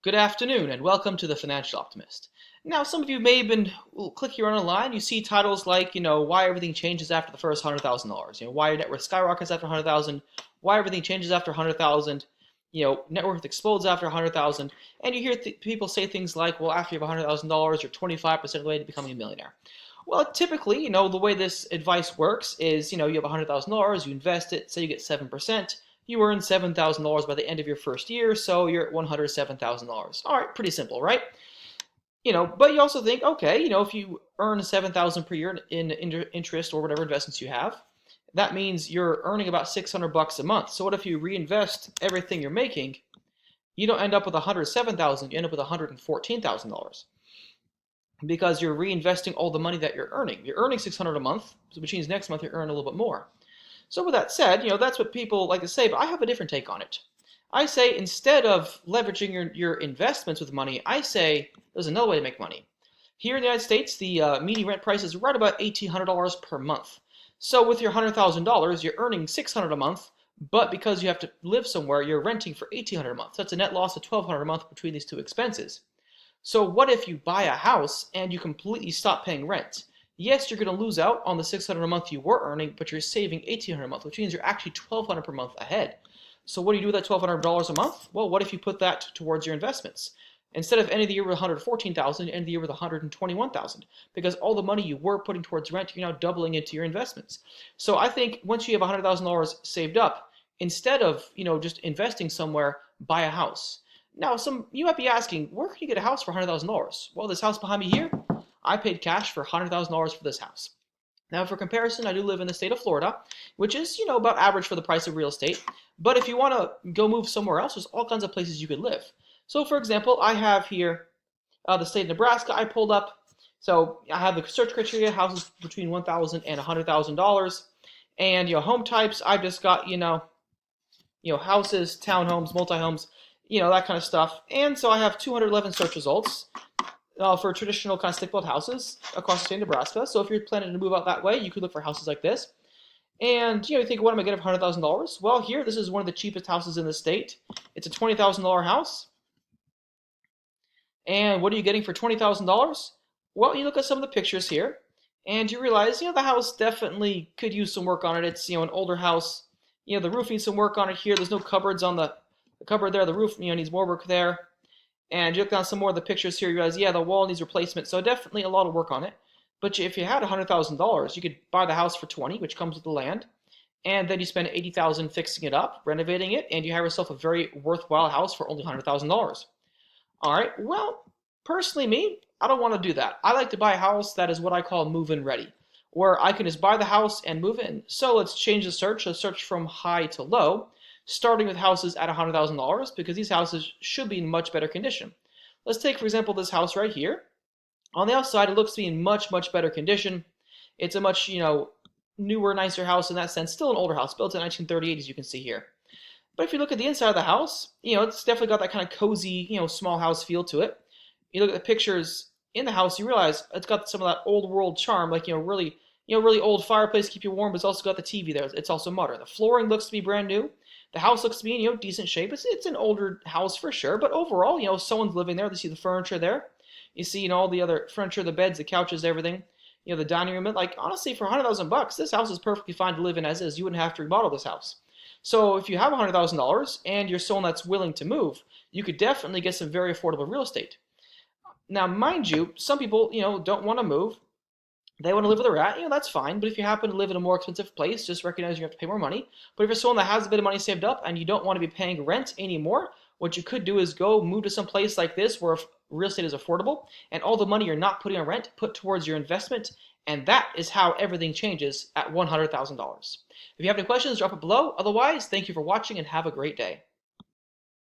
Good afternoon and welcome to the Financial Optimist. Now, some of you may have been clicking around online. You see titles like, why everything changes after the first $100,000. Why your net worth skyrockets after 100,000. Why everything changes after 100,000. Net worth explodes after 100,000. And you hear people say things like, well, after you have $100,000, you're 25% of the way to becoming a millionaire. Well, typically, the way this advice works is, you have $100,000, you invest it, say you get 7%. You earn $7,000 by the end of your first year, so you're at $107,000. All right, pretty simple, right? But you also think, okay, if you earn $7,000 per year in interest or whatever investments you have, that means you're earning about $600 a month. So what if you reinvest everything you're making? You don't end up with $107,000, you end up with $114,000 because you're reinvesting all the money that you're earning. You're earning $600 a month, which means next month you earn a little bit more. So with that said, that's what people like to say, but I have a different take on it. I say instead of leveraging your investments with money, I say there's another way to make money. Here in the United States, the median rent price is right about $1,800 per month. So with your $100,000, you're earning $600 a month, but because you have to live somewhere, you're renting for $1,800 a month. So that's a net loss of $1,200 a month between these two expenses. So what if you buy a house and you completely stop paying rent? Yes, you're going to lose out on the $600 a month you were earning, but you're saving $1,800 a month, which means you're actually $1,200 per month ahead. So what do you do with that $1,200 a month? Well, what if you put that towards your investments? Instead of ending the year with $114,000, you end the year with $121,000 because all the money you were putting towards rent, you're now doubling into your investments. So I think once you have $100,000 saved up, instead of just investing somewhere, buy a house. Now, you might be asking, where can you get a house for $100,000? Well, this house behind me here, I paid cash for $100,000 for this house. Now, for comparison, I do live in the state of Florida, which is, about average for the price of real estate. But if you want to go move somewhere else, there's all kinds of places you could live. So, for example, I have here the state of Nebraska I pulled up. So I have the search criteria, houses between $1,000 and $100,000. And, home types, I've just got, houses, townhomes, multi-homes, that kind of stuff. And so I have 211 search results. For traditional kind of stick-built houses across the state of Nebraska. So if you're planning to move out that way, you could look for houses like this. And you think, what am I getting for $100,000? Well, here, this is one of the cheapest houses in the state. It's a $20,000 house. And what are you getting for $20,000? Well, you look at some of the pictures here, and you realize, the house definitely could use some work on it. It's, an older house. The roof needs some work on it here. There's no cupboards on the cupboard there. The roof, needs more work there. And you look down some more of the pictures here, you realize, yeah, the wall needs replacement, so definitely a lot of work on it. But if you had $100,000, you could buy the house for $20,000, which comes with the land, and then you spend $80,000 fixing it up, renovating it, and you have yourself a very worthwhile house for only $100,000. All right, well, personally me, I don't want to do that. I like to buy a house that is what I call move-in ready, where I can just buy the house and move in. So let's change the search. Let's search from high to low, starting with houses at $100,000 because these houses should be in much better condition. Let's take, for example, this house right here. On the outside, it looks to be in much, much better condition. It's a much, newer, nicer house in that sense. Still an older house, built in 1938, as you can see here. But if you look at the inside of the house, it's definitely got that kind of cozy, small house feel to it. You look at the pictures in the house, you realize it's got some of that old world charm, like, really old fireplace to keep you warm, but it's also got the TV there. It's also modern. The flooring looks to be brand new. The house looks to be in, decent shape. It's an older house for sure, but overall, someone's living there. They see the furniture there. You see, all the other furniture, the beds, the couches, everything. The dining room. Like, honestly, for $100,000, this house is perfectly fine to live in as is. You wouldn't have to remodel this house. So if you have $100,000 and you're someone that's willing to move, you could definitely get some very affordable real estate. Now, mind you, some people, don't want to move. They want to live where they're at, that's fine. But if you happen to live in a more expensive place, just recognize you have to pay more money. But if you're someone that has a bit of money saved up and you don't want to be paying rent anymore, what you could do is go move to some place like this where real estate is affordable and all the money you're not putting on rent, put towards your investment. And that is how everything changes at $100,000. If you have any questions, drop it below. Otherwise, thank you for watching and have a great day.